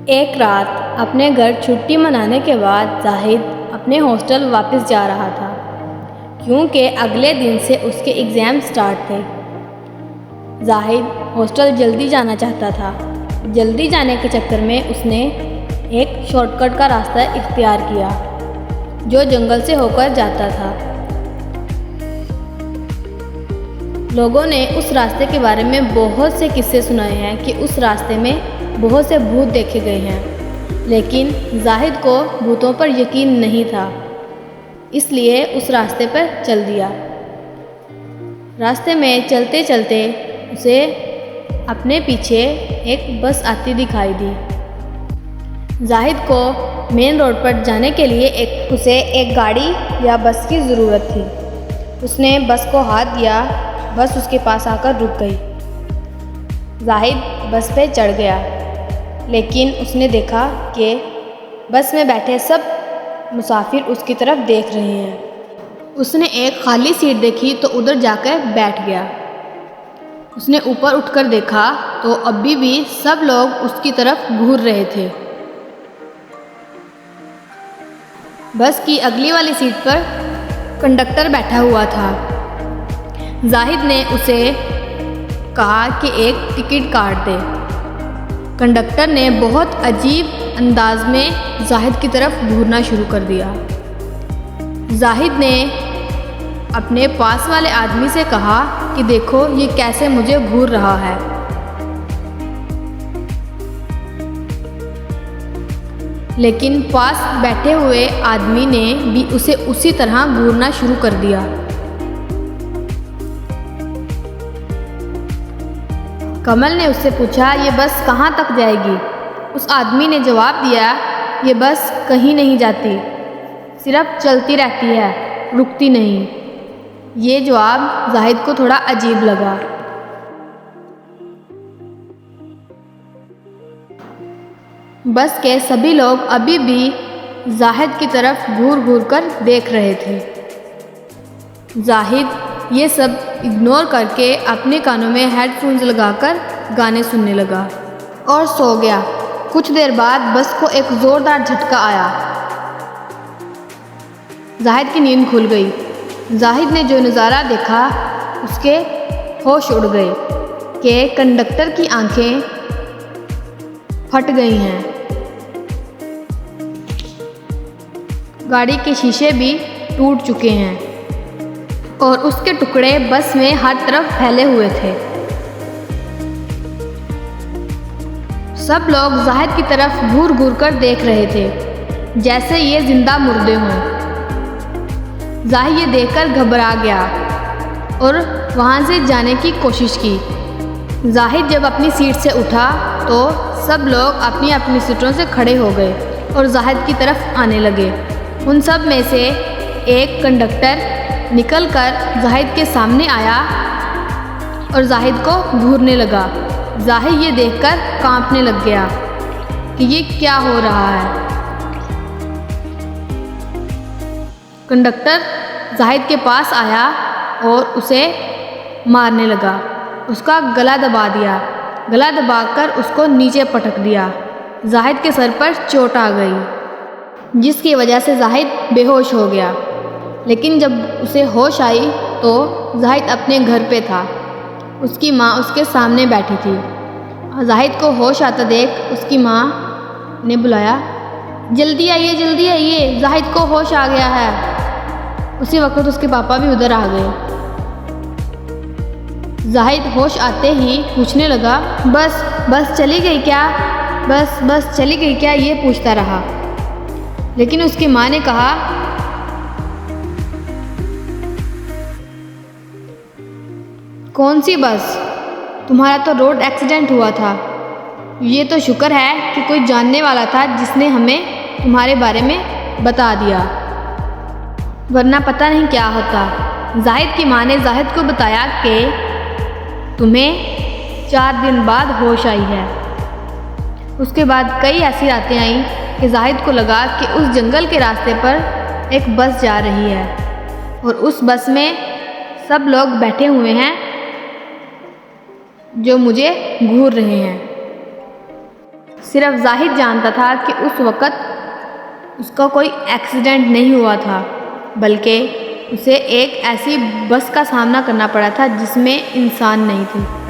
एक रात अपने घर छुट्टी मनाने के बाद जाहिद अपने हॉस्टल वापस जा रहा था, क्योंकि अगले दिन से उसके एग्ज़ाम स्टार्ट थे। जाहिद हॉस्टल जल्दी जाना चाहता था। जल्दी जाने के चक्कर में उसने एक शॉर्टकट का रास्ता इख्तियार किया जो जंगल से होकर जाता था। लोगों ने उस रास्ते के बारे में बहुत से किस्से सुनाए हैं कि उस रास्ते में बहुत से भूत देखे गए हैं, लेकिन जाहिद को भूतों पर यकीन नहीं था, इसलिए उस रास्ते पर चल दिया। रास्ते में चलते चलते उसे अपने पीछे एक बस आती दिखाई दी। जाहिद को मेन रोड पर जाने के लिए उसे एक गाड़ी या बस की ज़रूरत थी। उसने बस को हाथ दिया, बस उसके पास आकर रुक गई। जाहिद बस पे चढ़ गया, लेकिन उसने देखा कि बस में बैठे सब मुसाफिर उसकी तरफ देख रहे हैं। उसने एक खाली सीट देखी तो उधर जाकर बैठ गया। उसने ऊपर उठकर देखा तो अभी भी सब लोग उसकी तरफ घूर रहे थे। बस की अगली वाली सीट पर कंडक्टर बैठा हुआ था। जाहिद ने उसे कहा कि एक टिकट काट दे। कंडक्टर ने बहुत अजीब अंदाज में जाहिद की तरफ घूरना शुरू कर दिया। जाहिद ने अपने पास वाले आदमी से कहा कि देखो ये कैसे मुझे घूर रहा है। लेकिन पास बैठे हुए आदमी ने भी उसे उसी तरह घूरना शुरू कर दिया। कमल ने उससे पूछा, ये बस कहाँ तक जाएगी? उस आदमी ने जवाब दिया, ये बस कहीं नहीं जाती, सिर्फ चलती रहती है, रुकती नहीं। ये जवाब जाहिद को थोड़ा अजीब लगा। बस के सभी लोग अभी भी जाहिद की तरफ घूर घूर कर देख रहे थे। जाहिद ये सब इग्नोर करके अपने कानों में हेडफोन्स लगाकर गाने सुनने लगा और सो गया। कुछ देर बाद बस को एक ज़ोरदार झटका आया। जाहिद की नींद खुल गई। जाहिद ने जो नज़ारा देखा उसके होश उड़ गए कि कंडक्टर की आंखें फट गई हैं। गाड़ी के शीशे भी टूट चुके हैं और उसके टुकड़े बस में हर तरफ फैले हुए थे। सब लोग जाहिद की तरफ घूर घूर कर देख रहे थे, जैसे ये जिंदा मुर्दे हों। जाहिद ये देखकर घबरा गया और वहाँ से जाने की कोशिश की। जाहिद जब अपनी सीट से उठा तो सब लोग अपनी अपनी सीटों से खड़े हो गए और जाहिद की तरफ आने लगे। उन सब में से एक कंडक्टर निकलकर जाहिद के सामने आया और जाहिद को घूरने लगा। जाहिद ये देखकर कांपने लग गया कि ये क्या हो रहा है। कंडक्टर जाहिद के पास आया और उसे मारने लगा। उसका गला दबा दिया। गला दबाकर उसको नीचे पटक दिया। जाहिद के सर पर चोट आ गई, जिसकी वजह से जाहिद बेहोश हो गया। लेकिन जब उसे होश आई तो जाहिद अपने घर पे था। उसकी माँ उसके सामने बैठी थी। जाहिद को होश आता देख उसकी माँ ने बुलाया, जल्दी आइए, जाहिद को होश आ गया है। उसी वक्त उसके पापा भी उधर आ गए। जाहिद होश आते ही पूछने लगा, बस चली गई क्या? बस चली गई क्या? ये पूछता रहा। लेकिन उसकी माँ ने कहा, कौन सी बस? तुम्हारा तो रोड एक्सीडेंट हुआ था। ये तो शुक्र है कि कोई जानने वाला था जिसने हमें तुम्हारे बारे में बता दिया, वरना पता नहीं क्या होता। जाहिद की माँ ने जाहिद को बताया कि तुम्हें 4 दिन बाद होश आई है। उसके बाद कई ऐसी रातें आईं कि जाहिद को लगा कि उस जंगल के रास्ते पर एक बस जा रही है और उस बस में सब लोग बैठे हुए हैं जो मुझे घूर रहे हैं। सिर्फ जाहिद जानता था कि उस वक़्त उसका कोई एक्सीडेंट नहीं हुआ था, बल्कि उसे एक ऐसी बस का सामना करना पड़ा था जिसमें इंसान नहीं थे।